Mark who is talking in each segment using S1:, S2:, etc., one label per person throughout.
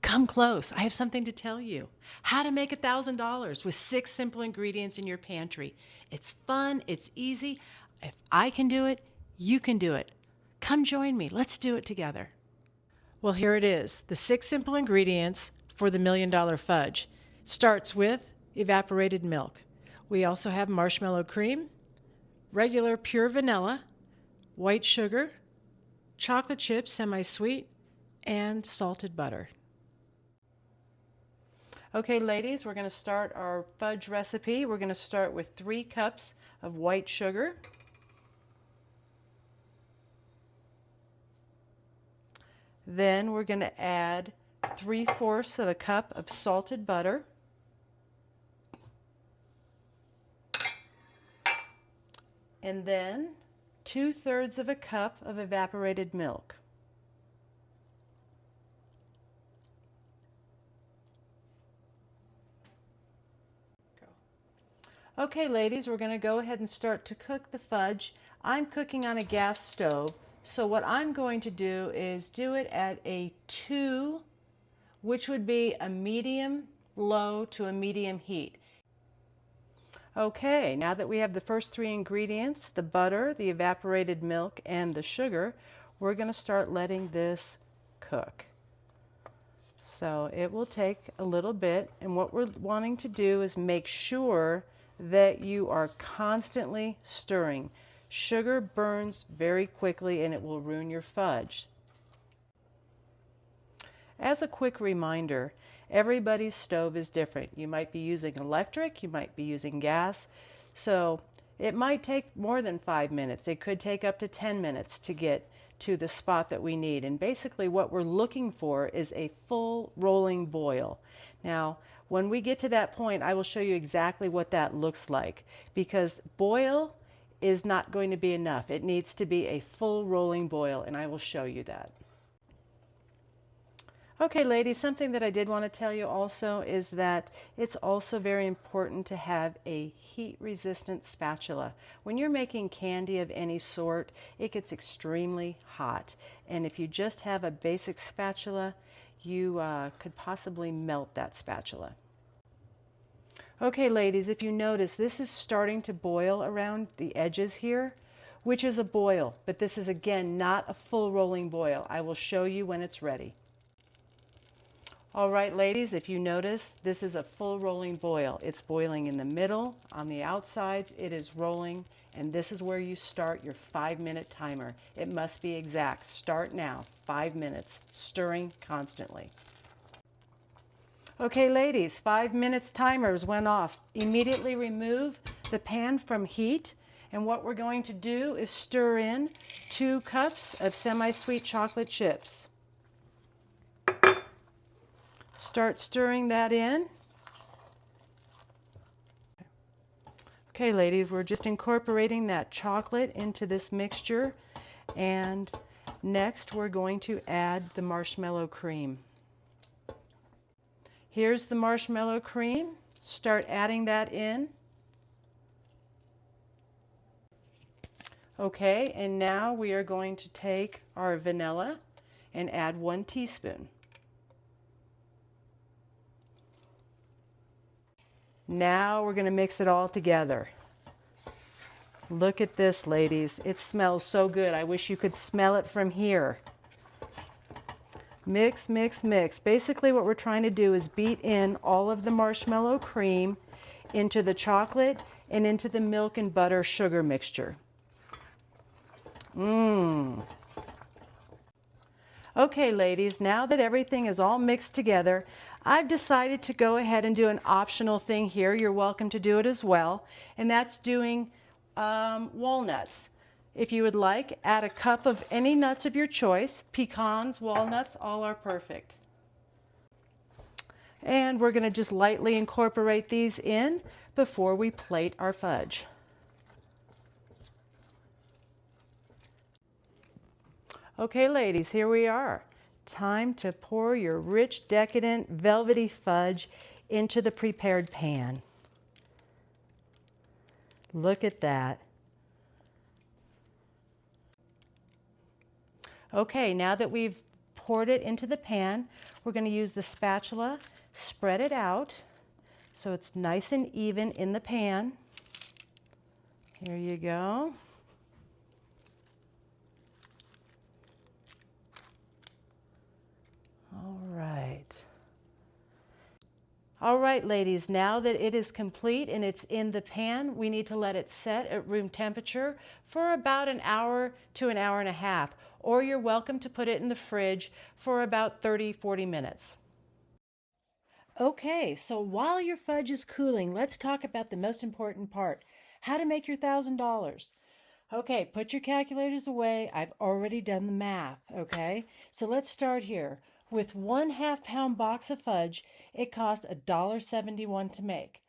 S1: Come close. I have something to tell you. How to make $1,000 with 6 simple ingredients in your pantry. It's fun, it's easy. If I can do it, you can do it. Come join me. Let's do it together. Well, here it is. The 6 simple ingredients for the $1 Million Fudge. It starts with evaporated milk. We also have marshmallow cream, regular pure vanilla, white sugar, chocolate chips semi-sweet, and salted butter. Okay, ladies, we're going to start our fudge recipe. We're going to start with 3 cups of white sugar. Then we're going to add 3/4 of a cup of salted butter. And then 2/3 of a cup of evaporated milk. Okay, ladies, we're going to go ahead and start to cook the fudge. I'm cooking on a gas stove, so what I'm going to do is do it at a 2, which would be a medium low to a medium heat. Okay, now that we have the first 3 ingredients, the butter, the evaporated milk, and the sugar, we're going to start letting this cook. So it will take a little bit, and what we're wanting to do is make sure that you are constantly stirring. Sugar burns very quickly and it will ruin your fudge. As a quick reminder, everybody's stove is different. You might be using electric, you might be using gas, so it might take more than 5 minutes. It could take up to 10 minutes to get to the spot that we need. And basically what we're looking for is a full rolling boil. Now, when we get to that point, I will show you exactly what that looks like, because boil is not going to be enough. It needs to be a full rolling boil, and I will show you that. Okay, ladies, something that I did want to tell you also is that it's also very important to have a heat-resistant spatula. When you're making candy of any sort, it gets extremely hot, and if you just have a basic spatula, you could possibly melt that spatula. Okay, ladies, if you notice, this is starting to boil around the edges here, which is a boil, but this is again not a full rolling boil. I will show you when it's ready. All right, ladies, if you notice, this is a full rolling boil. It's boiling in the middle, on the outsides, it is rolling, and this is where you start your 5-minute timer. It must be exact. Start now, 5 minutes, stirring constantly. Okay, ladies, 5 minutes timers went off. Immediately remove the pan from heat, and what we're going to do is stir in 2 cups of semi-sweet chocolate chips. Start stirring that in. Okay, ladies, we're just incorporating that chocolate into this mixture, and next we're going to add the marshmallow cream. Here's the marshmallow cream. Start adding that in. Okay, and now we are going to take our vanilla and add 1 teaspoon. Now we're going to mix it all together. Look at this, ladies. It smells so good. I wish you could smell it from here. Mix, mix, mix. Basically what we're trying to do is beat in all of the marshmallow cream into the chocolate and into the milk and butter sugar mixture. Okay, ladies, now that everything is all mixed together, I've decided to go ahead and do an optional thing here. You're welcome to do it as well, and that's doing walnuts. If you would like, add a cup of any nuts of your choice. Pecans, walnuts, all are perfect. And we're going to just lightly incorporate these in before we plate our fudge. Okay, ladies, here we are. Time to pour your rich, decadent, velvety fudge into the prepared pan. Look at that. Okay, now that we've poured it into the pan. We're going to use the spatula, spread it out so it's nice and even in the pan. Here you go. All right. All right, ladies, now that it is complete and it's in the pan, we need to let it set at room temperature for about an hour to an hour and a half, or you're welcome to put it in the fridge for about 30-40 minutes. Okay, so while your fudge is cooling, let's talk about the most important part, how to make your $1,000. Okay, put your calculators away. I've already done the math, okay? So let's start here. With 1/2 pound box of fudge, it costs $1.71 to make.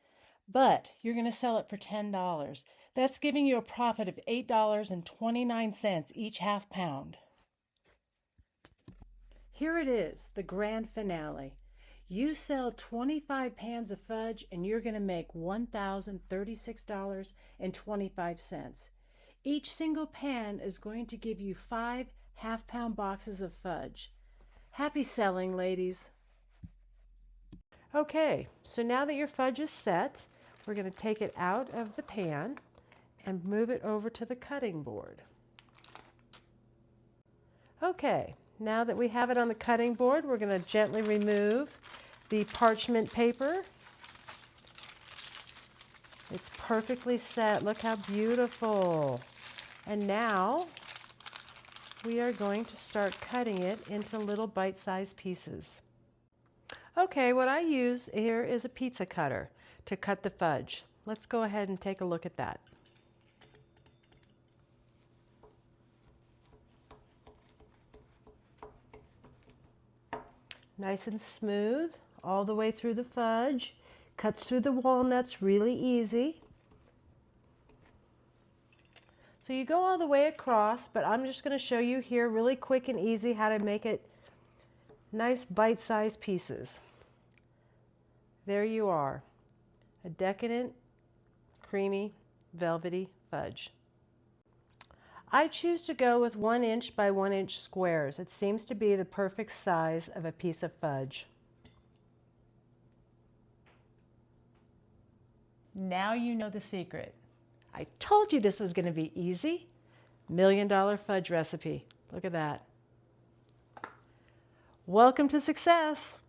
S1: But you're going to sell it for $10. That's giving you a profit of $8.29 each 1/2 pound. Here it is, the grand finale. You sell 25 pans of fudge and you're going to make $1,036.25. Each single pan is going to give you 5 1/2 pound boxes of fudge. Happy selling, ladies. Okay, so now that your fudge is set, we're going to take it out of the pan and move it over to the cutting board. Okay, now that we have it on the cutting board, we're going to gently remove the parchment paper. It's perfectly set. Look how beautiful. And now we are going to start cutting it into little bite-sized pieces. Okay, what I use here is a pizza cutter to cut the fudge. Let's go ahead and take a look at that. Nice and smooth all the way through the fudge. Cuts through the walnuts really easy. So you go all the way across, but I'm just going to show you here really quick and easy how to make it nice bite-sized pieces. There you are, a decadent, creamy, velvety fudge. I choose to go with 1 inch by 1 inch squares. It seems to be the perfect size of a piece of fudge. Now you know the secret. I told you this was going to be easy. $1 million fudge recipe. Look at that. Welcome to success.